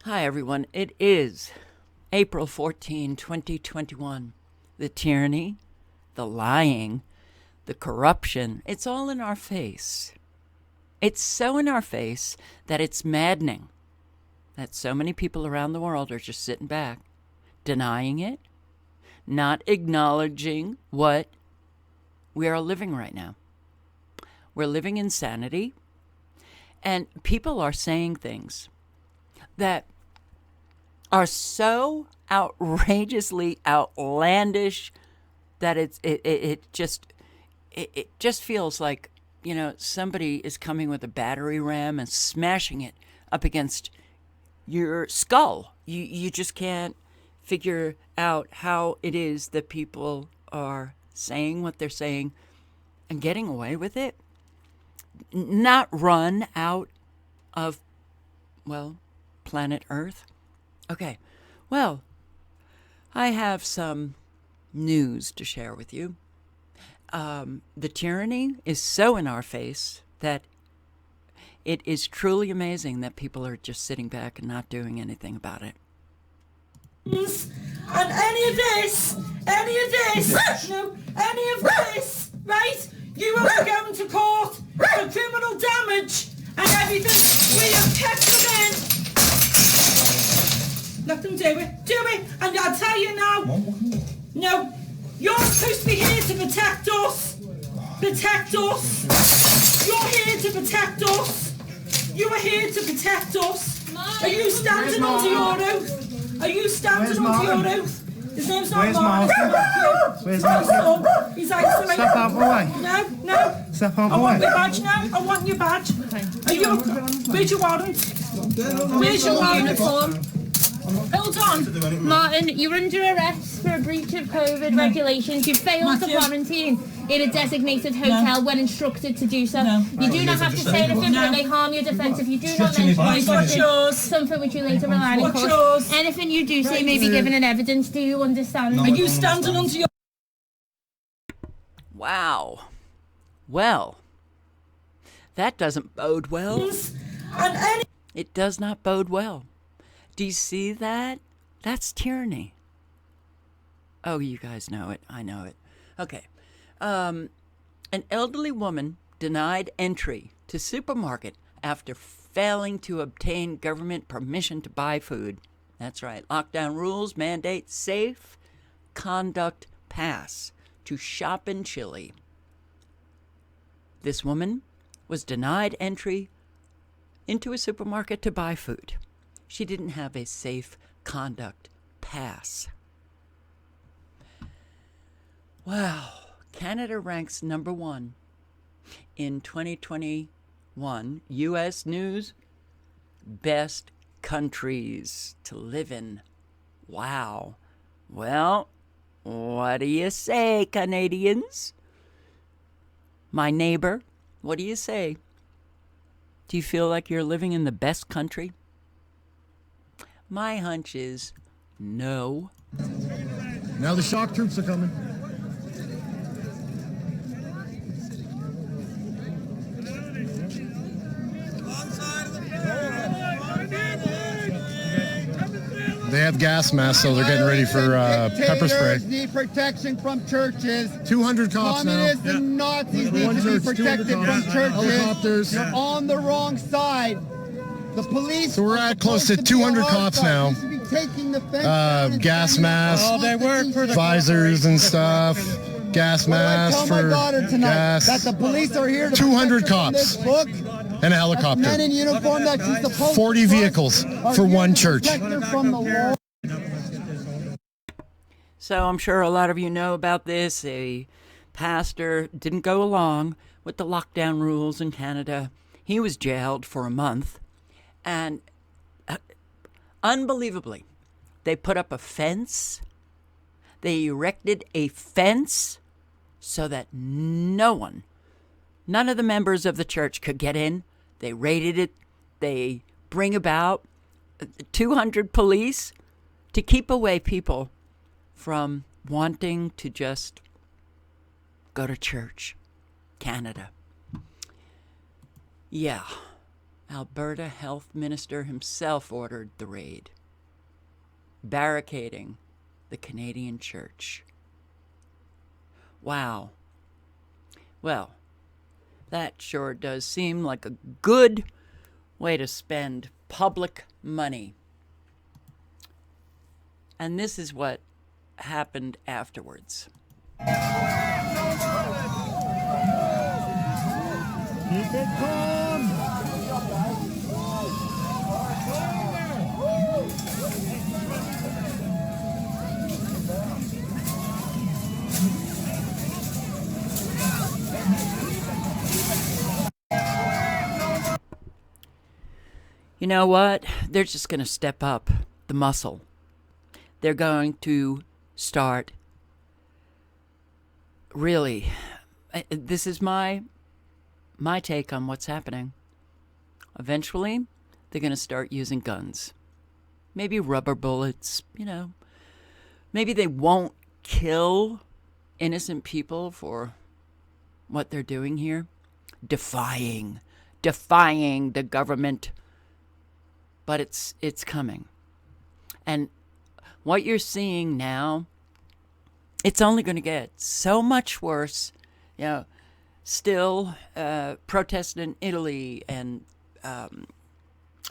Hi, everyone. It is April 14, 2021. The tyranny, the lying, the corruption, it's all in our face. It's so in our face that it's maddening that so many people around the world are just sitting back, denying it, not acknowledging what we are living right now. We're living insanity, and people are saying things that are so outrageously outlandish that it just feels like, somebody is coming with a battery ram and smashing it up against your skull. You just can't figure out how it is that people are saying what they're saying and getting away with it. Not run out of, planet Earth. Okay, well, I have some news to share with you. The tyranny is so in our face that it is truly amazing that people are just sitting back and not doing anything about it. And any of this, right? You will be going to court for criminal damage and everything. We have kept them in. Let them do it, and I'll tell you now, no, you're supposed to be here to protect us, you're here to protect us, you are here to protect us. Are you standing under your oath? Are you standing under your oath? His name's not Mark. Where's Mark? He's isolated. Step out of the way. No. Step out of the way. I want your badge now. I want your badge. Are you? Where's your warrant? Where's your uniform? Hold on. Martin, you're under arrest for a breach of COVID regulations. You failed to quarantine in a designated hotel when instructed to do so. You do not have to say anything that may harm your defence if you do not mention something which you later rely on court. Anything you do say may be given in evidence. Do you understand? Are you standing under your... Wow. Well, that doesn't bode well. It does not bode well. Do you see that? That's tyranny. Oh, you guys know it. I know it. Okay. An elderly woman denied entry to supermarket after failing to obtain government permission to buy food. That's right. Lockdown rules mandate safe conduct pass to shop in Chile. This woman was denied entry into a supermarket to buy food. She didn't have a safe conduct pass. Wow. Canada ranks number 1 in 2021 U.S. News Best Countries to Live in. Wow. Well, what do you say, Canadians? My neighbor, what do you say? Do you feel like you're living in the best country? My hunch is no. Now the shock troops are coming. They have gas masks, so they're getting ready for pepper spray. Need protection from churches. 200 cops Communists now. and Nazis need One to church, be protected 200 from cops. churches. Helicopters. You're on the wrong side. The police. So we're at close to 200 cops now. Gas masks, visors and stuff. Gas masks tell my for daughter tonight gas. that the police are here to 200 protect us from cops. this book. And a helicopter. Men in uniform that she's supposed 40 to vehicles trust for are here one to church. protect her from the law. So I'm sure a lot of you know about this. A pastor didn't go along with the lockdown rules in Canada. He was jailed for a month. And unbelievably, they put up a fence. They erected a fence so that none of the members of the church could get in. They raided it. They bring about 200 police to keep away people from wanting to just go to church. Canada. Yeah. Alberta Health Minister himself ordered the raid, barricading the Canadian church. Wow. Well, that sure does seem like a good way to spend public money. And this is what happened afterwards. Keep it calm. You know what? They're just going to step up the muscle. They're going to start really. This is my take on what's happening. Eventually, they're going to start using guns. Maybe rubber bullets, Maybe they won't kill innocent people for what they're doing here. Defying the government. But it's coming. And what you're seeing now, it's only going to get so much worse. Still protests in Italy and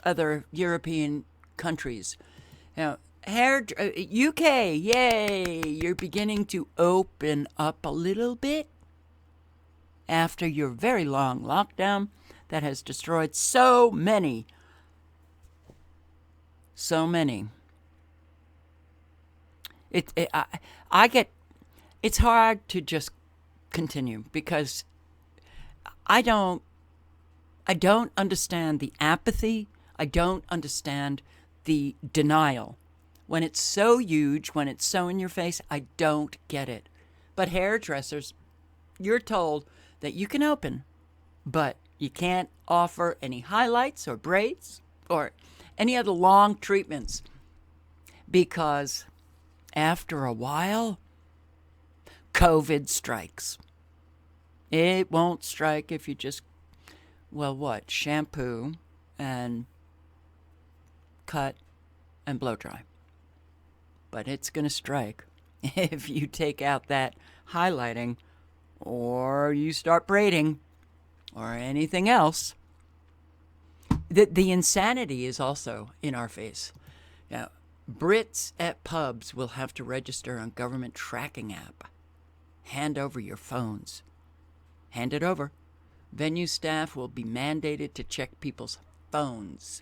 other European countries. UK, yay! You're beginning to open up a little bit after your very long lockdown that has destroyed so many. It's hard to just continue because I don't understand the apathy. I don't understand the denial. When it's so huge, when it's so in your face, I don't get it. But hairdressers, you're told that you can open, but you can't offer any highlights or braids or any other long treatments, because after a while, COVID strikes. It won't strike if you just, shampoo and cut and blow dry. But it's going to strike if you take out that highlighting or you start braiding or anything else. The insanity is also in our face. Now, Brits at pubs will have to register on government tracking app. Hand over your phones. Hand it over. Venue staff will be mandated to check people's phones.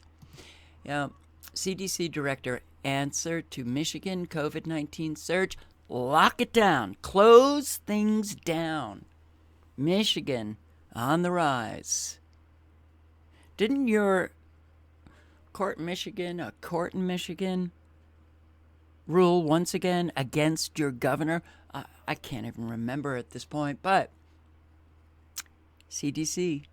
CDC director answer to Michigan COVID-19 surge. Lock it down. Close things down. Michigan on the rise. Didn't your court in Michigan rule once again against your governor? I can't even remember at this point, but CDC.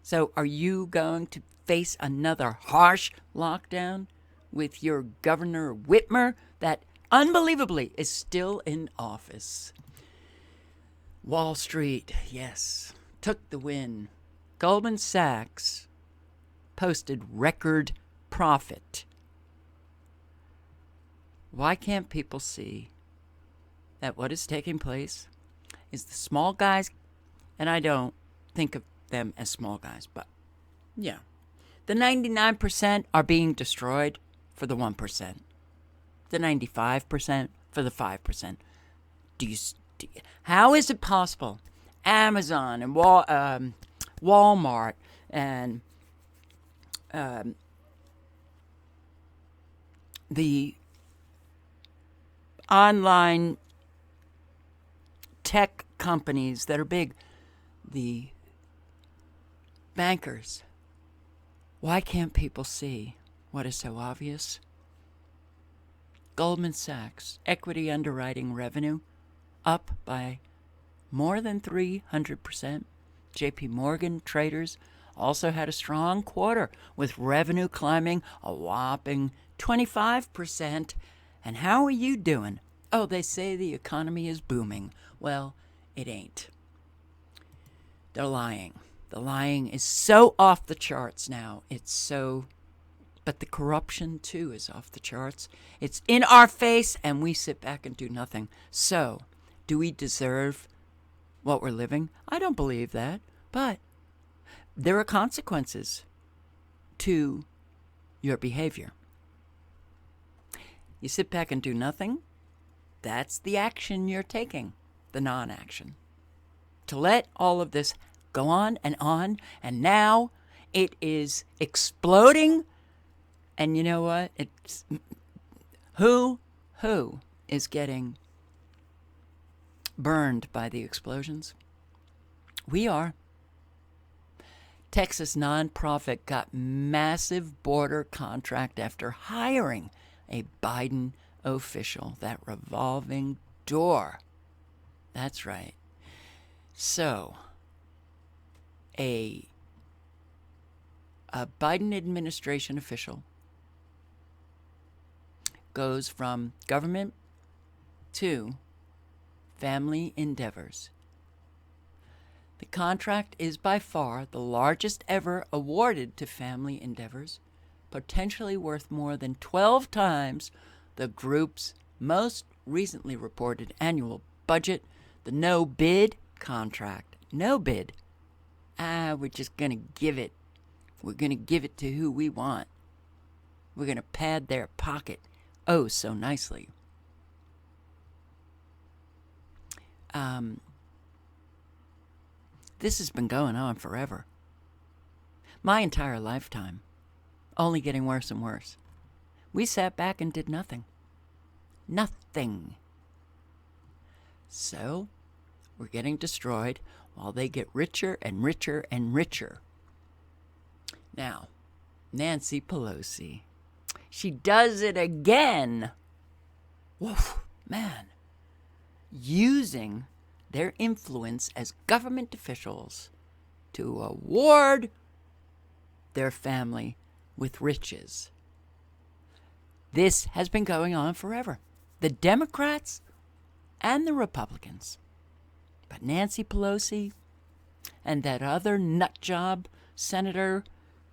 So are you going to face another harsh lockdown with your Governor Whitmer that unbelievably is still in office? Wall Street, yes, took the win. Goldman Sachs posted record profit. Why can't people see that what is taking place is the small guys, and I don't think of them as small guys, but yeah, the 99% are being destroyed for the 1%, the 95% for the 5%. How is it possible? Amazon and Walmart and the online tech companies that are big, the bankers. Why can't people see what is so obvious? Goldman Sachs equity underwriting revenue up by more than 300%. JP Morgan traders also had a strong quarter, with revenue climbing a whopping 25%. And how are you doing? Oh, they say the economy is booming. Well, it ain't. They're lying. The lying is so off the charts now. But the corruption too is off the charts. It's in our face and we sit back and do nothing. So, do we deserve what we're living? I don't believe that. But there are consequences to your behavior. You sit back and do nothing. That's the action you're taking, the non-action. To let all of this go on, and now it is exploding. And you know what? It's who is getting burned by the explosions? We are. Texas nonprofit got massive border contract after hiring a Biden official. That revolving door. That's right. So, a Biden administration official goes from government to family endeavors. The contract is by far the largest ever awarded to family endeavors, potentially worth more than 12 times the group's most recently reported annual budget, the no-bid contract. No bid. We're just going to give it. We're going to give it to who we want. We're going to pad their pocket oh so nicely. This has been going on forever. My entire lifetime. Only getting worse and worse. We sat back and did nothing. Nothing. So, we're getting destroyed while they get richer and richer and richer. Now, Nancy Pelosi. She does it again. Whoa, man. Using their influence as government officials to award their family with riches. This has been going on forever. The Democrats and the Republicans. But Nancy Pelosi and that other nutjob senator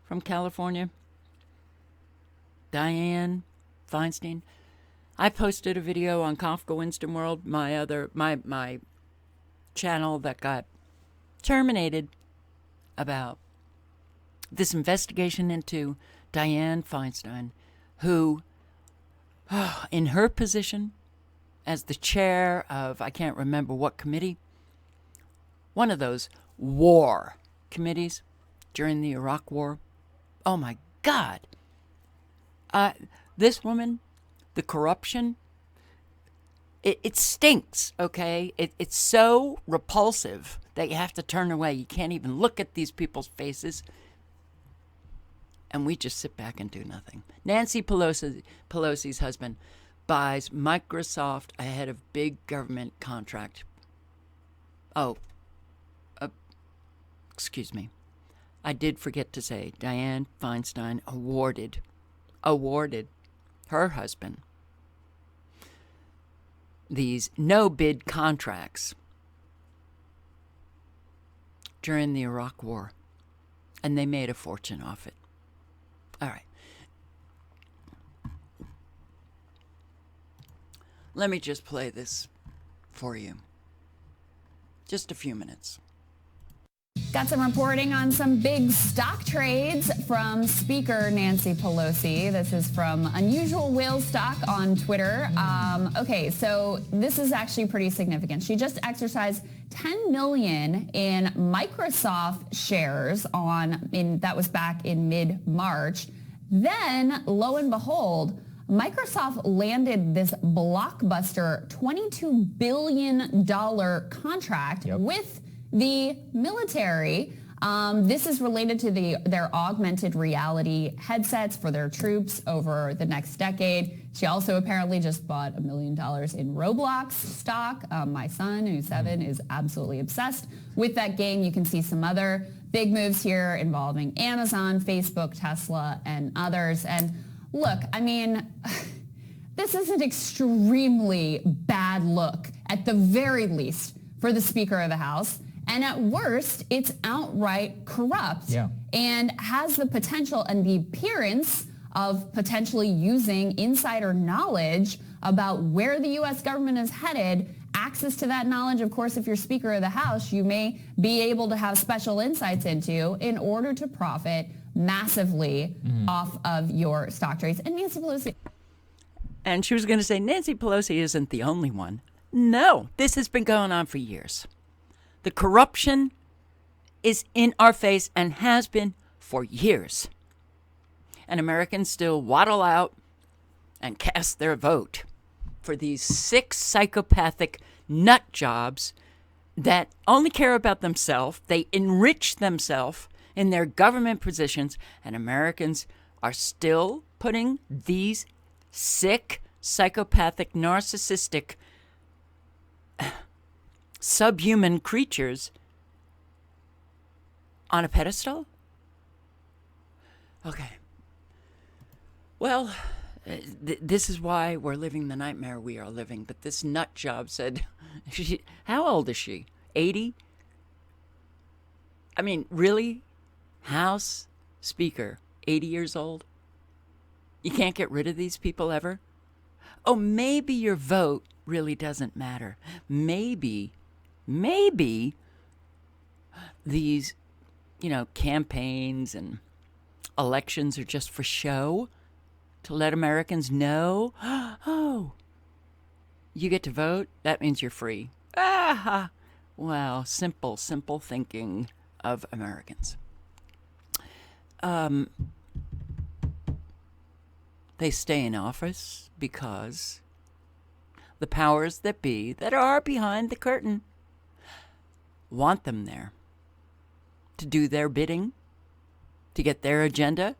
from California, Dianne Feinstein. I posted a video on Kafka Winston World, my channel that got terminated, about this investigation into Dianne Feinstein, who, in her position as the chair of, I can't remember what committee, one of those war committees during the Iraq War. Oh my God. This woman, the corruption, it stinks, okay? It's so repulsive that you have to turn away. You can't even look at these people's faces. And we just sit back and do nothing. Nancy Pelosi's husband buys Microsoft ahead of big government contract. Excuse me. I did forget to say Dianne Feinstein awarded her husband these no-bid contracts during the Iraq War, and they made a fortune off it. All right. Let me just play this for you. Just a few minutes. Got some reporting on some big stock trades from Speaker Nancy Pelosi. This is from Unusual Whale Stock on Twitter. Okay, so this is actually pretty significant. She just exercised 10 million in Microsoft shares that was back in mid-March. Then, lo and behold, Microsoft landed this blockbuster $22 billion contract with the military. This is related to their augmented reality headsets for their troops over the next decade. She also apparently just bought $1 million in Roblox stock. My son, who's 7, is absolutely obsessed with that game. You can see some other big moves here involving Amazon, Facebook, Tesla, and others. And look, I mean, this is an extremely bad look, at the very least, for the Speaker of the House. And at worst, it's outright corrupt and has the potential and the appearance of potentially using insider knowledge about where the U.S. government is headed. Access to that knowledge, of course, if you're Speaker of the House, you may be able to have special insights into in order to profit massively off of your stock trades. And Nancy Pelosi... And she was going to say, Nancy Pelosi isn't the only one. No, this has been going on for years. The corruption is in our face and has been for years. And Americans still waddle out and cast their vote for these sick, psychopathic nut jobs that only care about themselves. They enrich themselves in their government positions, and Americans are still putting these sick, psychopathic, narcissistic, subhuman creatures on a pedestal? Okay. Well, this is why we're living the nightmare we are living. But this nut job said, how old is she? 80? I mean, really? House Speaker, 80 years old? You can't get rid of these people ever? Oh, maybe your vote really doesn't matter. Maybe these, campaigns and elections are just for show to let Americans know, oh, you get to vote? That means you're free. Ah, well, simple thinking of Americans. They stay in office because the powers that be that are behind the curtain want them there to do their bidding, to get their agenda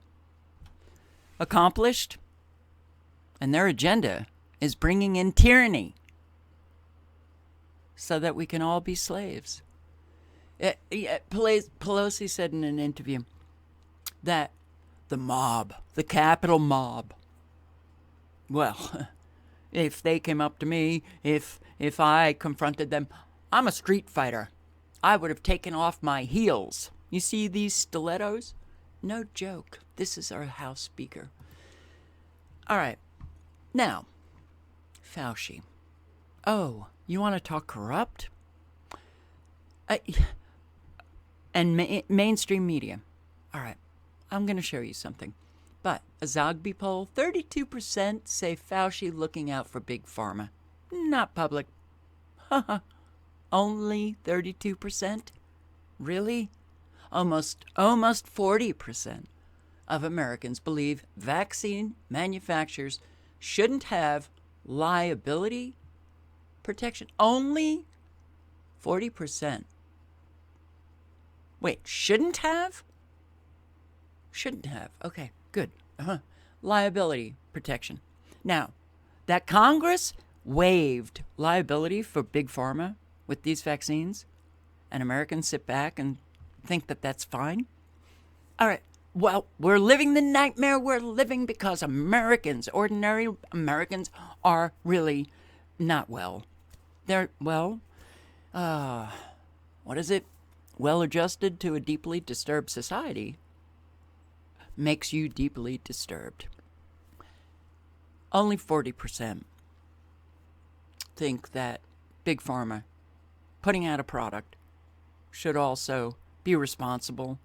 accomplished. And their agenda is bringing in tyranny so that we can all be slaves. Pelosi said in an interview that the mob, the Capitol mob, well, if they came up to me, if I confronted them, I'm a street fighter. I would have taken off my heels. You see these stilettos? No joke. This is our House Speaker. All right. Now, Fauci. Oh, you want to talk corrupt? And mainstream media. All right. I'm going to show you something. But a Zogby poll, 32% say Fauci looking out for big pharma. Not public. Only 32%? Really? Almost 40% of Americans believe vaccine manufacturers shouldn't have liability protection. Only 40%. Wait, shouldn't have? Shouldn't have. Okay, good. Liability protection. Now, that Congress waived liability for big pharma with these vaccines, and Americans sit back and think that that's fine. All right. Well, we're living the nightmare we're living because Americans, ordinary Americans, are really not well. They're, what is it? Well adjusted to a deeply disturbed society makes you deeply disturbed. Only 40% think that big pharma putting out a product should also be responsible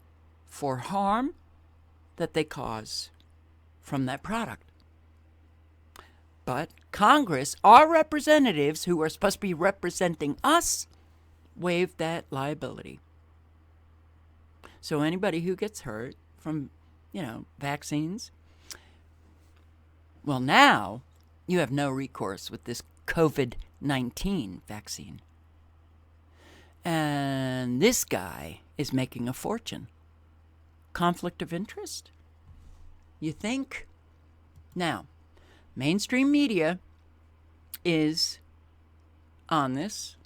for harm that they cause from that product. But Congress, our representatives who are supposed to be representing us, waived that liability. So anybody who gets hurt from, vaccines, well, now you have no recourse with this COVID-19 vaccine. And this guy is making a fortune. Conflict of interest? You think? Now, mainstream media is on this.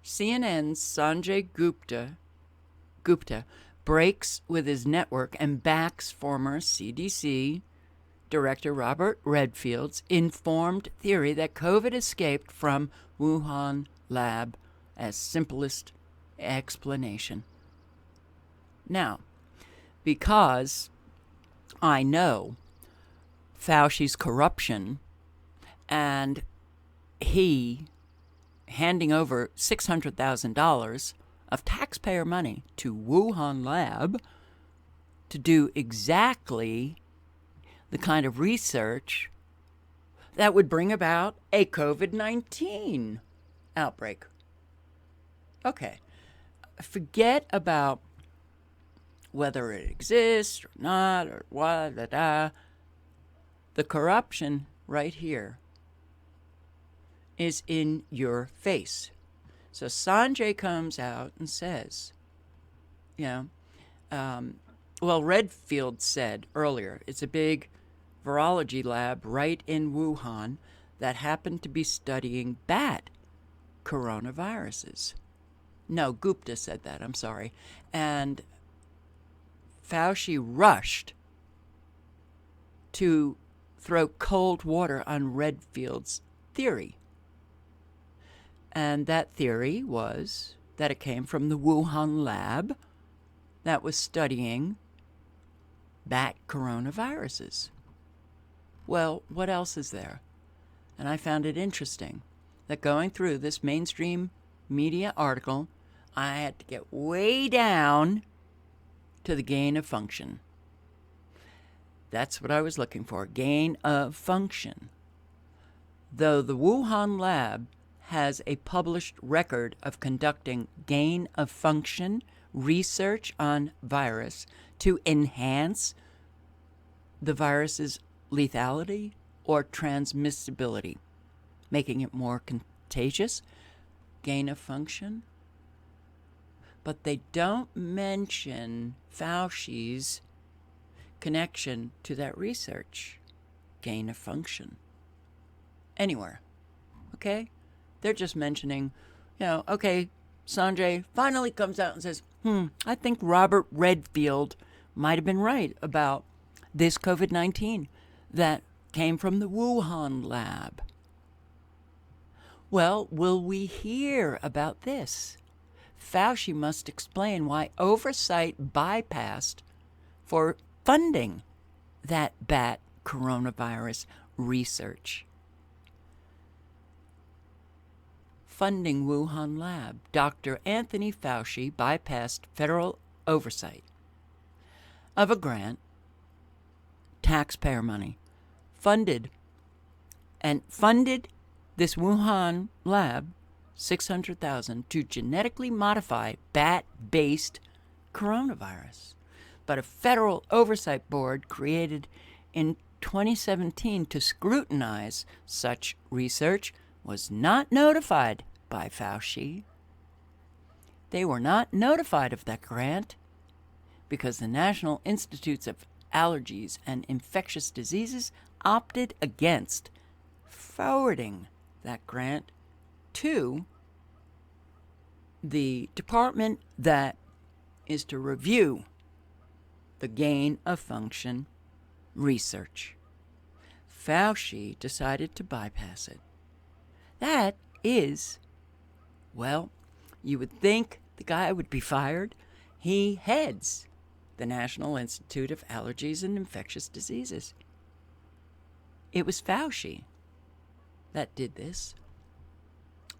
CNN's Sanjay Gupta breaks with his network and backs former CDC Director Robert Redfield's informed theory that COVID escaped from Wuhan lab as simplest explanation. Now, because I know Fauci's corruption and he handing over $600,000 of taxpayer money to Wuhan Lab to do exactly the kind of research that would bring about a COVID-19 outbreak. Okay, forget about whether it exists or not or what, the corruption right here is in your face. So Sanjay comes out and says, Redfield said earlier, it's a big virology lab right in Wuhan that happened to be studying bat coronaviruses. No, Gupta said that, I'm sorry. And Fauci rushed to throw cold water on Redfield's theory. And that theory was that it came from the Wuhan lab that was studying bat coronaviruses. Well, what else is there? And I found it interesting that going through this mainstream media article, I had to get way down to the gain of function. That's what I was looking for, gain of function. Though the Wuhan lab has a published record of conducting gain of function research on virus to enhance the virus's lethality or transmissibility, making it more contagious, gain of function. But they don't mention Fauci's connection to that research, gain of function, anywhere. Okay? They're just mentioning, okay, Sanjay finally comes out and says, I think Robert Redfield might have been right about this COVID-19 that came from the Wuhan lab. Well, will we hear about this? Fauci must explain why oversight bypassed for funding that bat coronavirus research. Funding Wuhan lab, Dr. Anthony Fauci bypassed federal oversight of a grant, taxpayer money, funded this Wuhan lab $600,000 to genetically modify bat-based coronavirus. But a federal oversight board created in 2017 to scrutinize such research was not notified by Fauci. They were not notified of that grant because the National Institutes of Allergies and Infectious Diseases opted against forwarding that grant to the department that is to review the gain of function research. Fauci decided to bypass it. That is, well, you would think the guy would be fired. He heads the National Institute of Allergies and Infectious Diseases. It was Fauci that did this.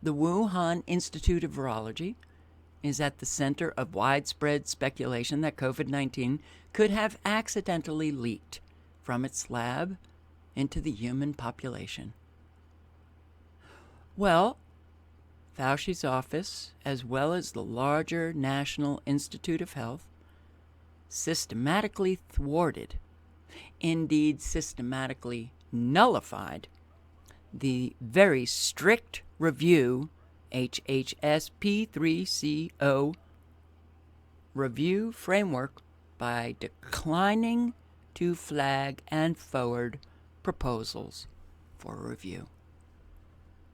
The Wuhan Institute of Virology is at the center of widespread speculation that COVID-19 could have accidentally leaked from its lab into the human population. Well, Fauci's office, as well as the larger National Institute of Health, systematically thwarted, indeed systematically nullified, the very strict review HHS P3CO review framework by declining to flag and forward proposals for review.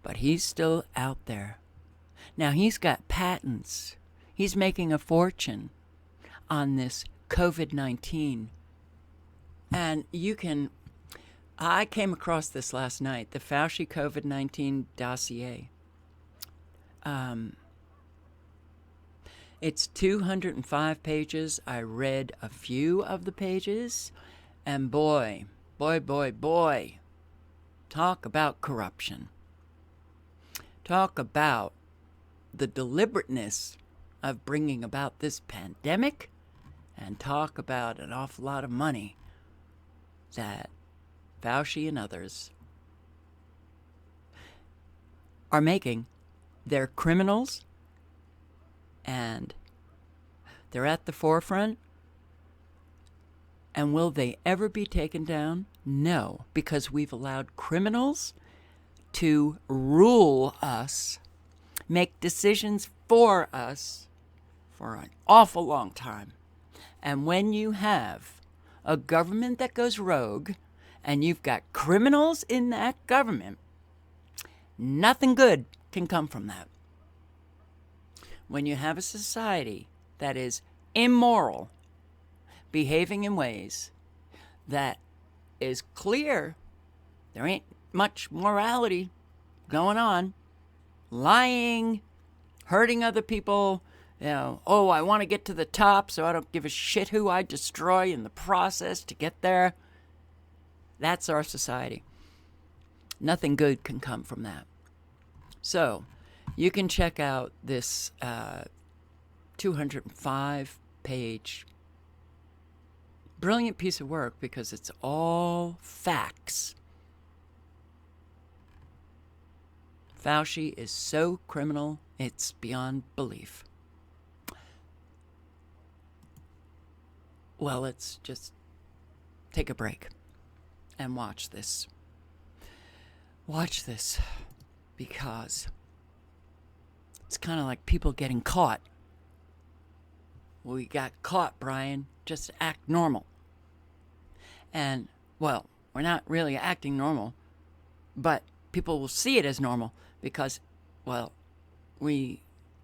But he's still out there. Now he's got patents. He's making a fortune on this COVID-19. And I came across this last night, the Fauci COVID-19 dossier. It's 205 pages. I read a few of the pages, and boy, talk about corruption. Talk about the deliberateness of bringing about this pandemic, and talk about an awful lot of money that Fauci and others are making. They're criminals, and they're at the forefront. And will they ever be taken down? No, because we've allowed criminals to rule us, make decisions for us for an awful long time. And when you have a government that goes rogue and you've got criminals in that government, nothing good can come from that. When you have a society that is immoral, behaving in ways that is clear, there ain't much morality going on, lying, hurting other people, oh, I want to get to the top, so I don't give a shit who I destroy in the process to get there. That's our society. Nothing good can come from that. So, you can check out this 205-page brilliant piece of work because it's all facts. Fauci is so criminal, it's beyond belief. Well, let's just take a break and watch this. Watch this, because it's kind of like people getting caught. We got caught, Brian. Just act normal. And, well, we're not really acting normal, but people will see it as normal because, well, we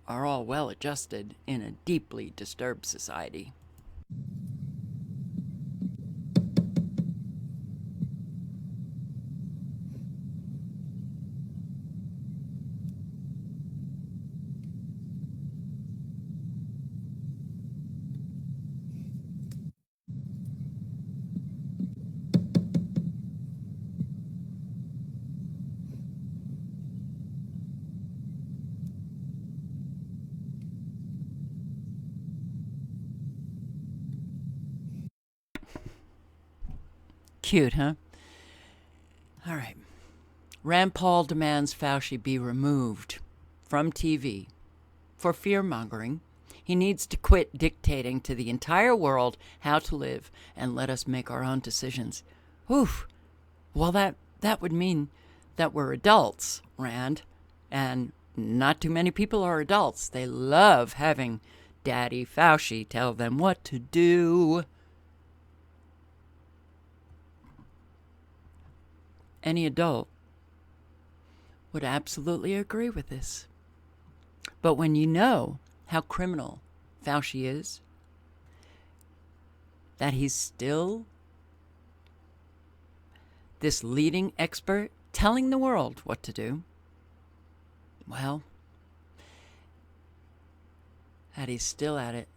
are all well adjusted in a deeply disturbed society. Cute, huh? All right. Rand Paul demands Fauci be removed from TV for fear-mongering. He needs to quit dictating to the entire world how to live and let us make our own decisions. Oof. Well, that would mean that we're adults, Rand. And not too many people are adults. They love having Daddy Fauci tell them what to do. Any adult would absolutely agree with this. But when you know how criminal Fauci is, that he's still this leading expert telling the world what to do, well, that he's still at it,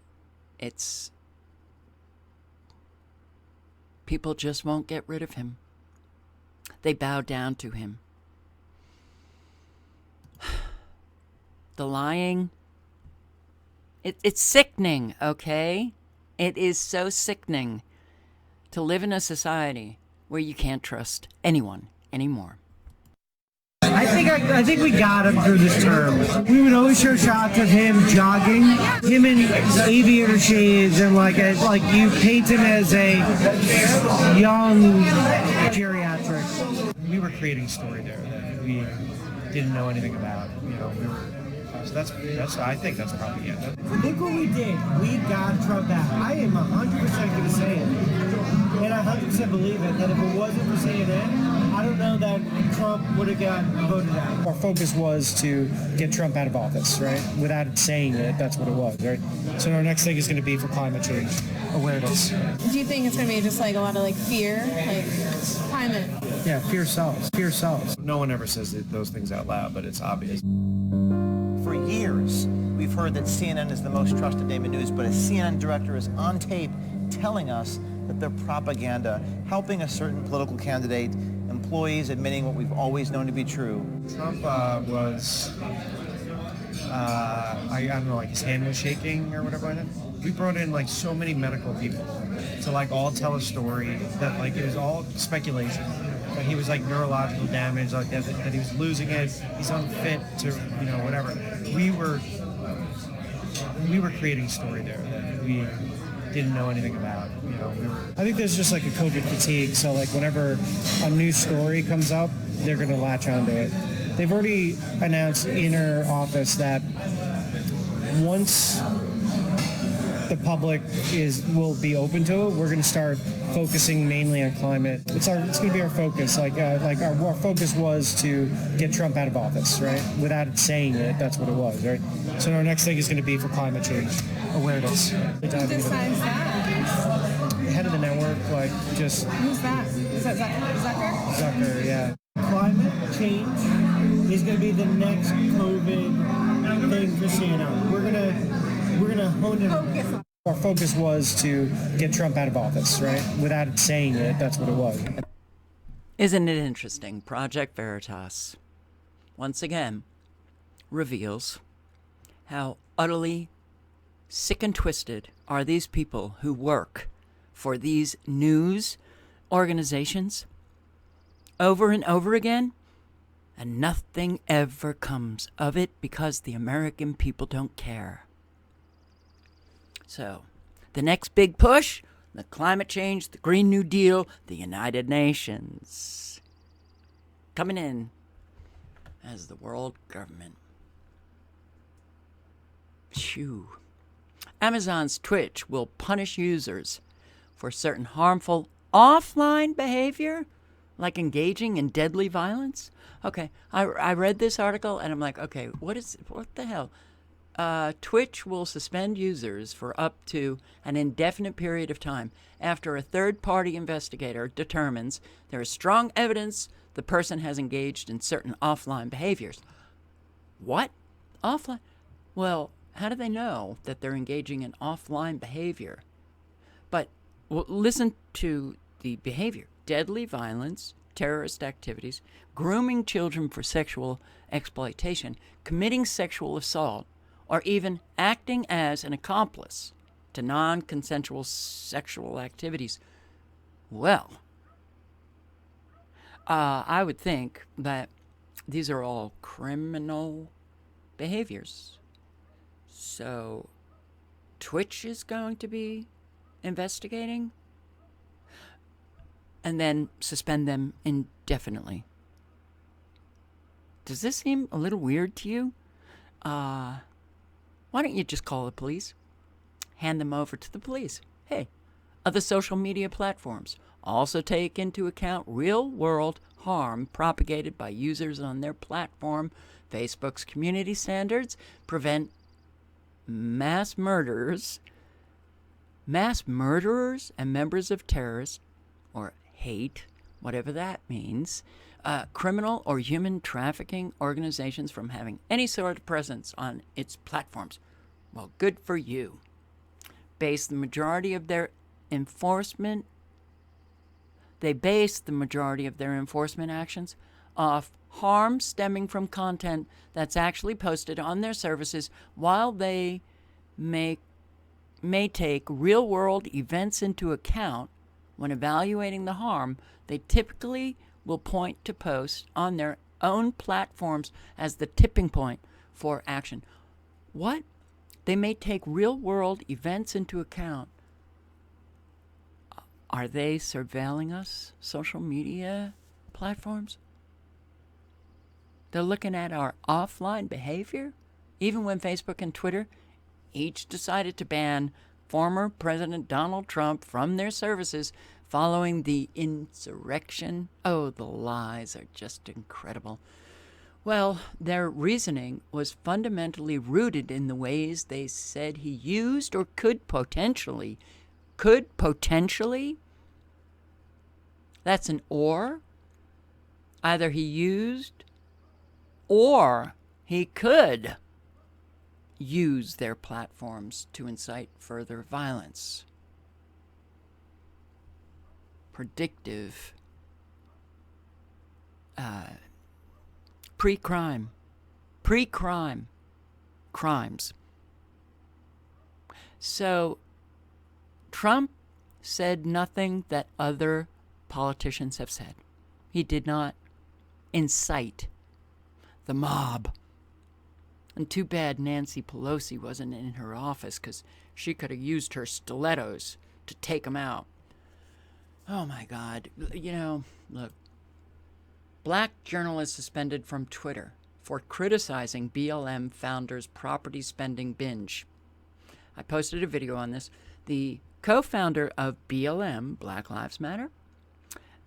it's people just won't get rid of him. They bow down to him. The lying, it's sickening, okay? It is so sickening to live in a society where you can't trust anyone anymore. I think we got him through this term. We would always show shots of him jogging, him in aviator shades, and like you paint him as a young geriatric. We were creating a story there that we didn't know anything about. So that's I think that's propaganda. Look what we did. We got Trump back. I am 100% going to say it, and I 100% believe it. That if it wasn't for CNN, I don't know that Trump would have gotten voted out. Our focus was to get Trump out of office, right? Without saying it, that's what it was, right? So our next thing is going to be for climate change awareness. Do you think it's going to be just like a lot of fear, like climate? Yeah, fear sells. Fear sells. No one ever says those things out loud, but it's obvious. For years, we've heard that CNN is the most trusted name in news, but a CNN director is on tape telling us that they're propaganda, helping a certain political candidate, employees admitting what we've always known to be true. Trump was, I don't know, like his hand was shaking or whatever like that. We brought in like so many medical people to like all tell a story that like it was all speculation. That he was like neurological damage, like that he was losing it, he's unfit to, whatever. We were creating a story there that we didn't know anything about. I think there's just like a COVID fatigue. So like whenever a new story comes up, they're going to latch onto it. They've already announced inner office that once the public will be open to it, we're going to start focusing mainly on climate. It's going to be our focus. Our focus was to get Trump out of office, right? Without it saying it, that's what it was, right? So our next thing is going to be for climate change awareness. Who decides that? The head of the network, Who's that? Is that Zucker? Zucker, yeah. Climate change is going to be the next COVID thing for CNN. We're gonna hone it. Our focus was to get Trump out of office, right? Without it saying it, that's what it was. Isn't it interesting? Project Veritas, once again, reveals how utterly sick and twisted are these people who work for these news organizations over and over again, and nothing ever comes of it because the American people don't care. So, the next big push, the climate change, the Green New Deal, the United Nations. Coming in as the world government. Phew. Amazon's Twitch will punish users for certain harmful offline behavior, like engaging in deadly violence. Okay, I read this article and I'm like, okay, what the hell? Twitch will suspend users for up to an indefinite period of time after a third-party investigator determines there is strong evidence the person has engaged in certain offline behaviors. What? Offline? Well, how do they know that they're engaging in offline behavior? But listen to the behavior. Deadly violence, terrorist activities, grooming children for sexual exploitation, committing sexual assault, or even acting as an accomplice to non-consensual sexual activities. Well, I would think that these are all criminal behaviors. So, Twitch is going to be investigating and then suspend them indefinitely. Does this seem a little weird to you? Why don't you just call the police? Hand them over to the police. Hey, other social media platforms also take into account real-world harm propagated by users on their platform. Facebook's community standards prevent mass murderers and members of terrorist or hate, whatever that means, criminal or human trafficking organizations from having any sort of presence on its platforms. Well, good for you. Base the majority of their enforcement actions off harm stemming from content that's actually posted on their services. While they may take real-world events into account when evaluating the harm, they typically will point to posts on their own platforms as the tipping point for action. What? They may take real-world events into account. Are they surveilling us, social media platforms? They're looking at our offline behavior? Even when Facebook and Twitter each decided to ban former President Donald Trump from their services following the insurrection. Oh, the lies are just incredible. Well, their reasoning was fundamentally rooted in the ways they said he used or could potentially. That's an or. Either he used or he could use their platforms to incite further violence. Predictive pre-crime crimes. So Trump said nothing that other politicians have said. He did not incite the mob. And too bad Nancy Pelosi wasn't in her office, because she could have used her stilettos to take him out. Oh my God. You know, look. Black journalist suspended from Twitter for criticizing BLM founder's property spending binge. I posted a video on this. The co-founder of BLM, Black Lives Matter,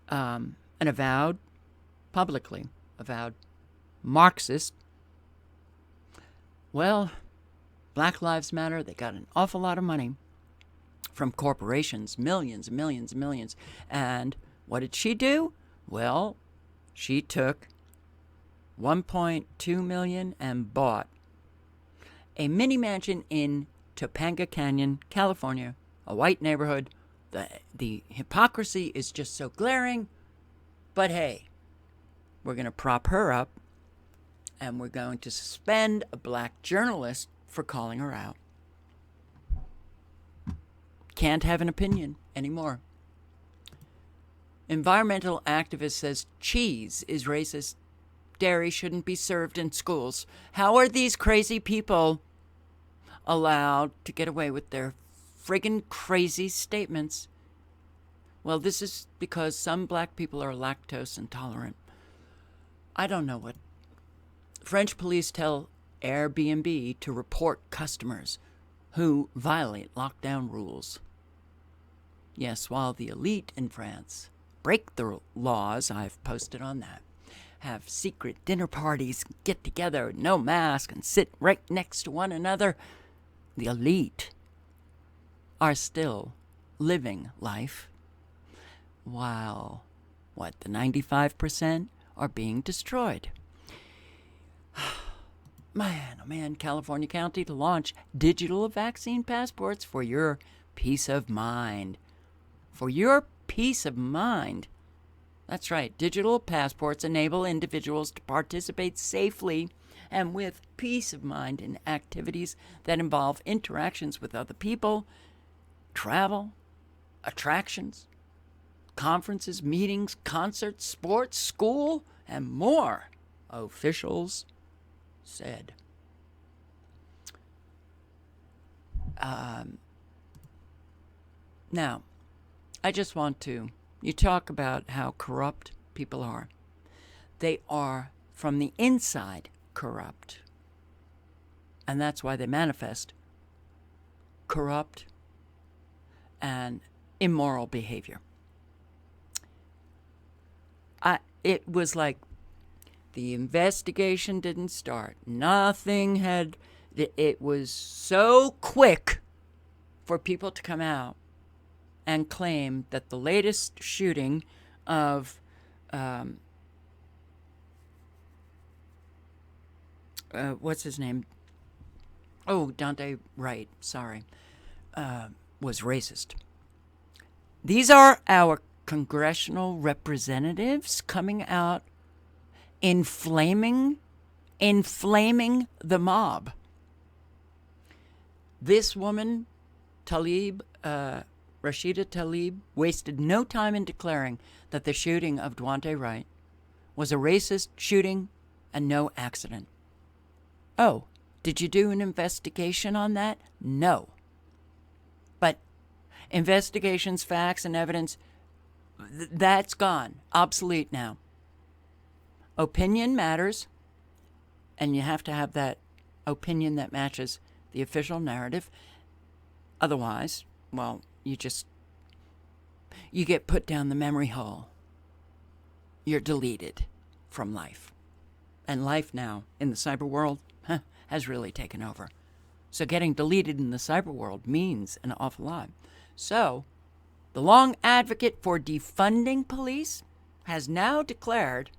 an publicly avowed Marxist. Well, Black Lives Matter, they got an awful lot of money from corporations, millions and millions and millions. And what did she do? Well, she took $1.2 million and bought a mini mansion in Topanga Canyon, California, a white neighborhood. The hypocrisy is just so glaring. But hey, we're going to prop her up, and we're going to suspend a black journalist for calling her out. Can't have an opinion anymore. Environmental activist says cheese is racist. Dairy shouldn't be served in schools. How are these crazy people allowed to get away with their friggin' crazy statements? Well, this is because some black people are lactose intolerant. I don't know what. French police tell Airbnb to report customers who violate lockdown rules. Yes, while the elite in France break the laws, I've posted on that, have secret dinner parties, get together, no mask, and sit right next to one another, the elite are still living life, while, the 95% are being destroyed. Man, oh man, California County to launch digital vaccine passports for your peace of mind. For your peace of mind. That's right. Digital passports enable individuals to participate safely and with peace of mind in activities that involve interactions with other people, travel, attractions, conferences, meetings, concerts, sports, school, and more, officials said. Now, I just want to, you talk about how corrupt people are. They are, from the inside, corrupt. And that's why they manifest corrupt and immoral behavior. It was like the investigation didn't start. Nothing had, it was so quick for people to come out and claim that the latest shooting of what's his name? Oh, Dante Wright, sorry, was racist. These are our congressional representatives coming out inflaming the mob. This woman, Rashida Tlaib, wasted no time in declaring that the shooting of Dante Wright was a racist shooting and no accident. Oh, did you do an investigation on that? No. But investigations, facts, and evidence, that's gone. Obsolete now. Opinion matters, and you have to have that opinion that matches the official narrative. Otherwise, well, you get put down the memory hole. You're deleted from life. And life now in the cyber world has really taken over. So getting deleted in the cyber world means an awful lot. So the long advocate for defunding police has now declared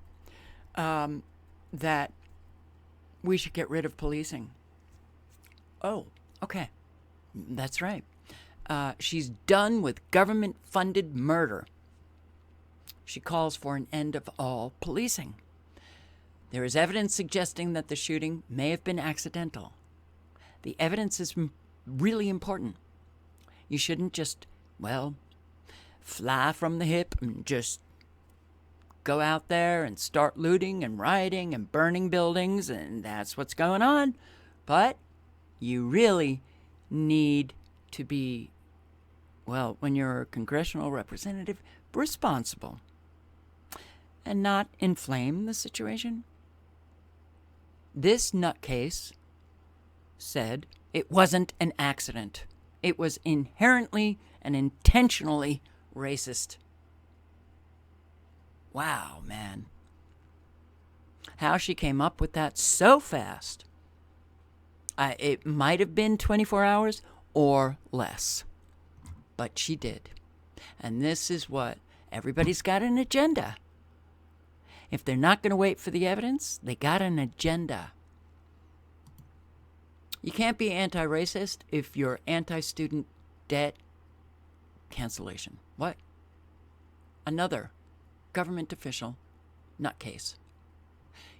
that we should get rid of policing. Oh, okay. That's right. She's done with government-funded murder. She calls for an end of all policing. There is evidence suggesting that the shooting may have been accidental. The evidence is really important. You shouldn't just, fly from the hip and just go out there and start looting and rioting and burning buildings, and that's what's going on. But you really need to be, when you're a congressional representative, responsible and not inflame the situation. This nutcase said it wasn't an accident. It was inherently and intentionally racist. Wow, man. How she came up with that so fast. It might have been 24 hours or less. But she did. And this is what everybody's got an agenda. If they're not going to wait for the evidence, they got an agenda. You can't be anti-racist if you're anti-student debt cancellation. What? Another government official nutcase.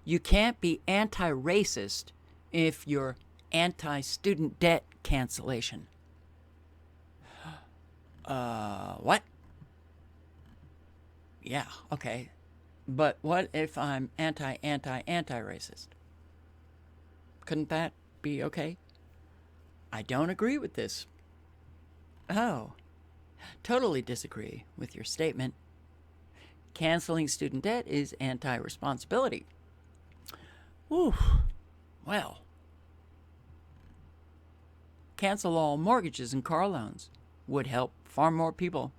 You can't be anti-racist if you're anti-student debt cancellation. What? Yeah, okay. But what if I'm anti-racist? Couldn't that be okay? I don't agree with this. Oh, totally disagree with your statement. Canceling student debt is anti-responsibility. Ooh, well. Cancel all mortgages and car loans would help far more people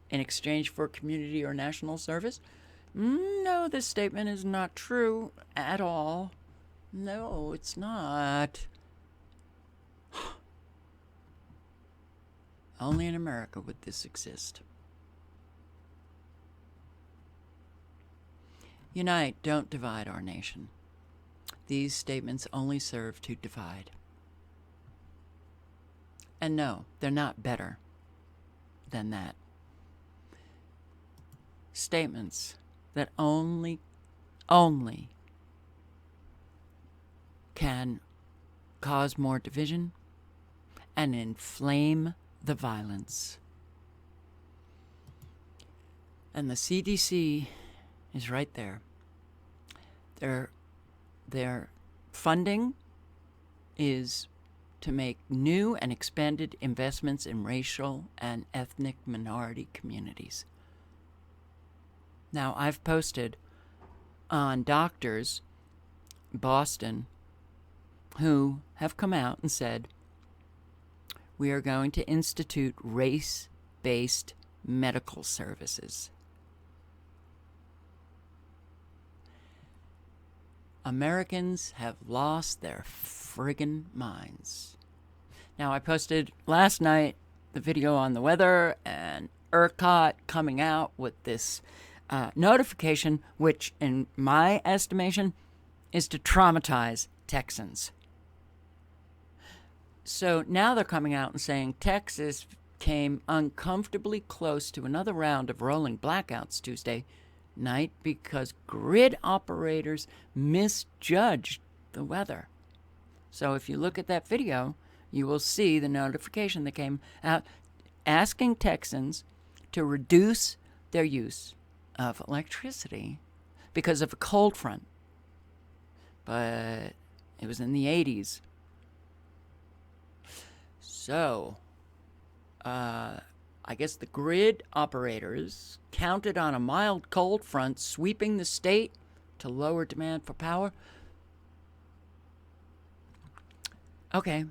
in exchange for community or national service. No, this statement is not true at all. No, it's not. Only in America would this exist. Unite, don't divide our nation. These statements only serve to divide. And no, they're not better than that. Statements that only can cause more division and inflame the violence. And the CDC is right there. Their funding is to make new and expanded investments in racial and ethnic minority communities. Now, I've posted on doctors in Boston who have come out and said, we are going to institute race-based medical services. Americans have lost their friggin' minds. Now, I posted last night the video on the weather and ERCOT coming out with this notification, which in my estimation is to traumatize Texans. So now they're coming out and saying Texas came uncomfortably close to another round of rolling blackouts Tuesday night because grid operators misjudged the weather. So if you look at that video, you will see the notification that came out asking Texans to reduce their use of electricity because of a cold front. But it was in the 80s. So, I guess the grid operators counted on a mild cold front sweeping the state to lower demand for power. Okay.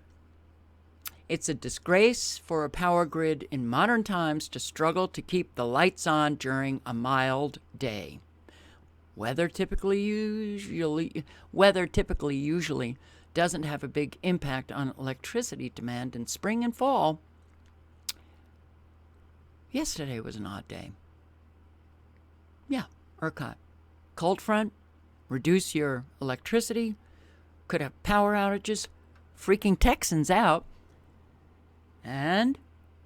It's a disgrace for a power grid in modern times to struggle to keep the lights on during a mild day. Weather typically usually doesn't have a big impact on electricity demand in spring and fall. Yesterday was an odd day. Yeah, ERCOT. Cold front, reduce your electricity, could have power outages, freaking Texans out. And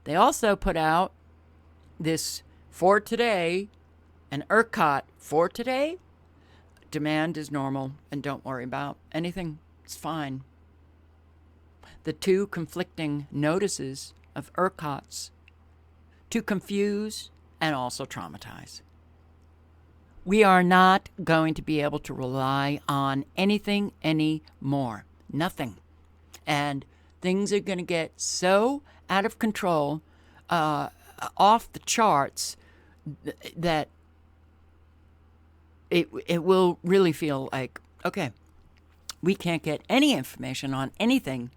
they also put out this for today, an ERCOT for today. Demand is normal and don't worry about anything. It's fine. The two conflicting notices of ERCOTs to confuse and also traumatize. We are not going to be able to rely on anything anymore. Nothing. And things are going to get so out of control, off the charts, that it will really feel like, okay, we can't get any information on anything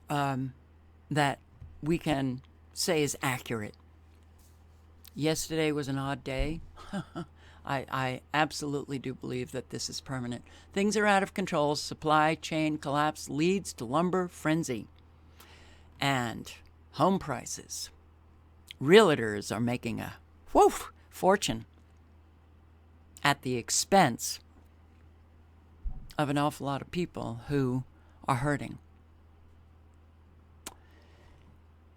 that we can say is accurate. Yesterday was an odd day. I absolutely do believe that this is permanent. Things are out of control. Supply chain collapse leads to lumber frenzy. And home prices. Realtors are making a fortune at the expense of an awful lot of people who are hurting.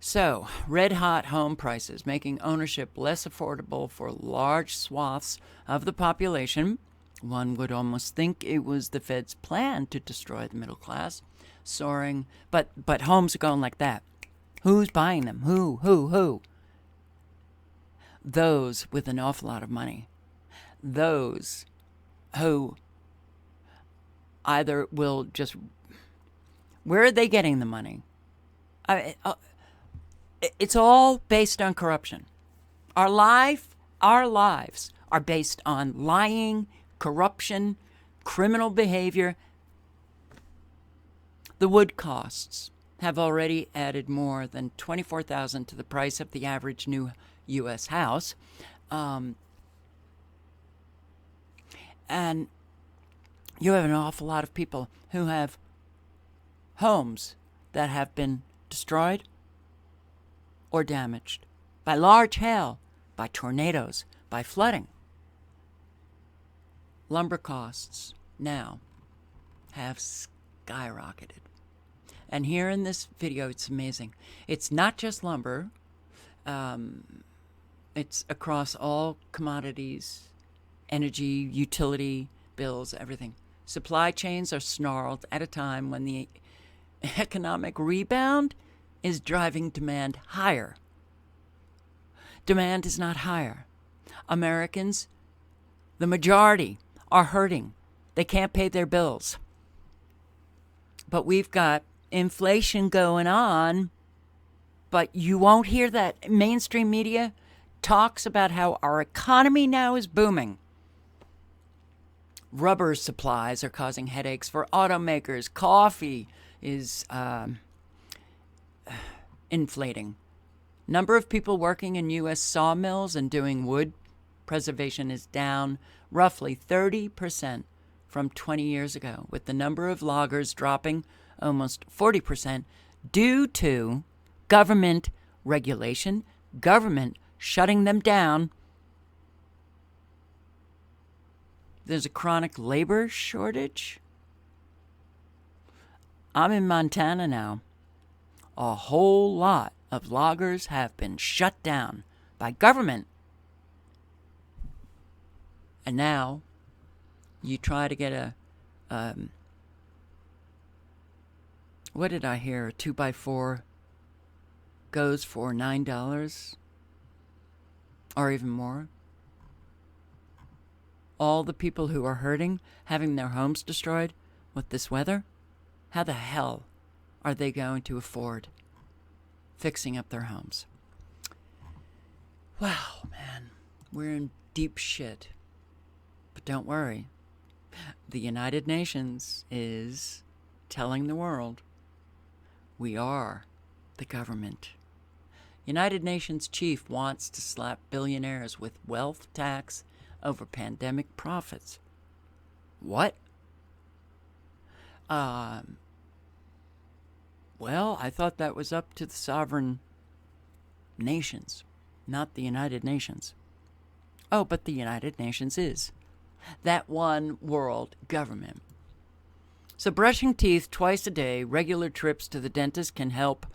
So, red-hot home prices making ownership less affordable for large swaths of the population. One would almost think it was the Fed's plan to destroy the middle class. Soaring, but homes are going like that. Who's buying them? Who? Those with an awful lot of money. Those who either will just... Where are they getting the money? It's all based on corruption. Our lives are based on lying, corruption, criminal behavior. The wood costs have already added more than $24,000 to the price of the average new U.S. house. And you have an awful lot of people who have homes that have been destroyed or damaged by large hail, by tornadoes, by flooding. Lumber costs now have skyrocketed. And here in this video, it's amazing. It's not just lumber. It's across all commodities, energy, utility, bills, everything. Supply chains are snarled at a time when the economic rebound is driving demand higher. Demand is not higher. Americans, the majority, are hurting. They can't pay their bills. But we've got inflation going on, but you won't hear that. Mainstream media talks about how our economy now is booming. Rubber supplies are causing headaches for automakers. Coffee is inflating. Number of people working in U.S. sawmills and doing wood preservation is down roughly 30% from 20 years ago, with the number of loggers dropping almost 40% due to government regulation, government shutting them down. There's a chronic labor shortage. I'm in Montana now. A whole lot of loggers have been shut down by government. And now you try to get a, what did I hear? A 2x4 goes for $9 or even more. All the people who are hurting, having their homes destroyed with this weather, how the hell are they going to afford fixing up their homes? Wow, man, we're in deep shit. But don't worry. The United Nations is telling the world we are the government. United Nations chief wants to slap billionaires with wealth tax over pandemic profits. What? Well, I thought that was up to the sovereign nations, not the United Nations. Oh, but the United Nations is that one world government. So brushing teeth twice a day, regular trips to the dentist can help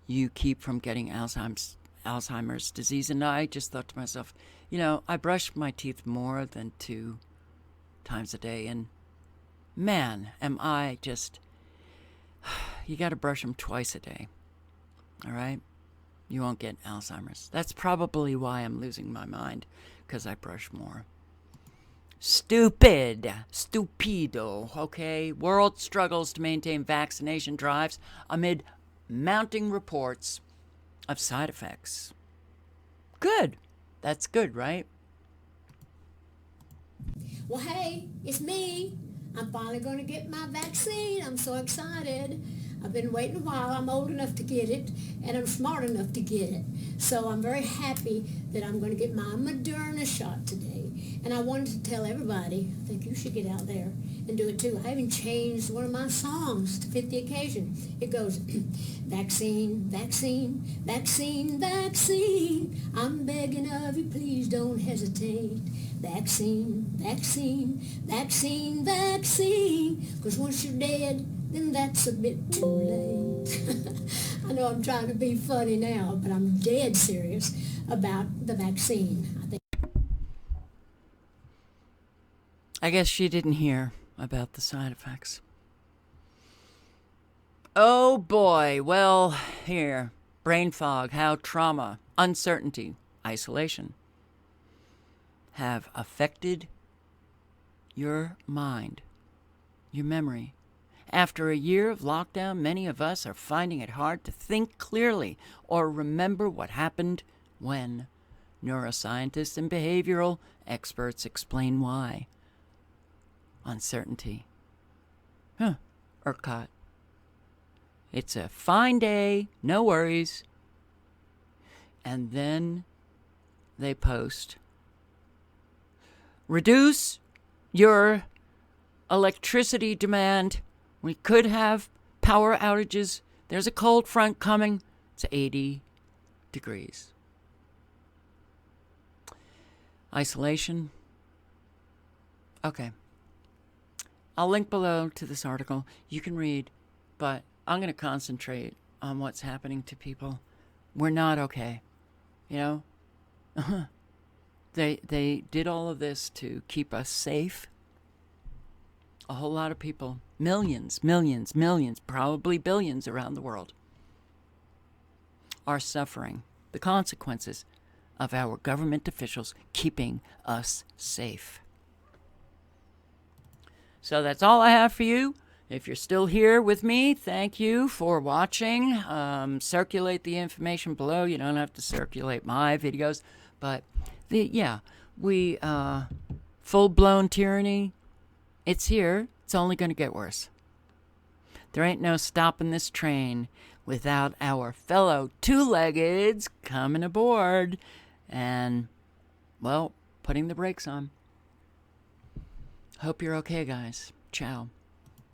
you keep from getting Alzheimer's disease. And I just thought to myself, I brush my teeth more than 2 times a day. And man, am I just, you got to brush them twice a day. All right? You won't get Alzheimer's. That's probably why I'm losing my mind, because I brush more. Stupido, okay? World struggles to maintain vaccination drives amid mounting reports of side effects. Good. That's good, right? Well, hey, it's me. I'm finally going to get my vaccine. I'm so excited. I've been waiting a while. I'm old enough to get it, and I'm smart enough to get it. So I'm very happy that I'm going to get my Moderna shot today. And I wanted to tell everybody, I think you should get out there and do it too. I even changed one of my songs to fit the occasion. It goes, vaccine, vaccine, vaccine, vaccine. I'm begging of you, please don't hesitate. Vaccine, vaccine, vaccine, vaccine. Because once you're dead, then that's a bit too late. I know I'm trying to be funny now, but I'm dead serious about the vaccine. I guess she didn't hear about the side effects. Oh boy, well, here. Brain fog, how trauma, uncertainty, isolation have affected your mind, your memory. After a year of lockdown, many of us are finding it hard to think clearly or remember what happened when. Neuroscientists and behavioral experts explain why. Uncertainty. ERCOT. It's a fine day, no worries. And then they post, reduce your electricity demand. We could have power outages. There's a cold front coming. It's 80 degrees. Isolation. Okay. I'll link below to this article. You can read, but I'm going to concentrate on what's happening to people. We're not okay. You know? They did all of this to keep us safe. A whole lot of people, millions, probably billions around the world, are suffering the consequences of our government officials keeping us safe. So that's all I have for you. If you're still here with me, thank you for watching. Circulate the information below. You don't have to circulate my videos. But, full-blown tyranny, it's here. It's only going to get worse. There ain't no stopping this train without our fellow two-leggeds coming aboard and, well, putting the brakes on. Hope you're okay, guys. Ciao.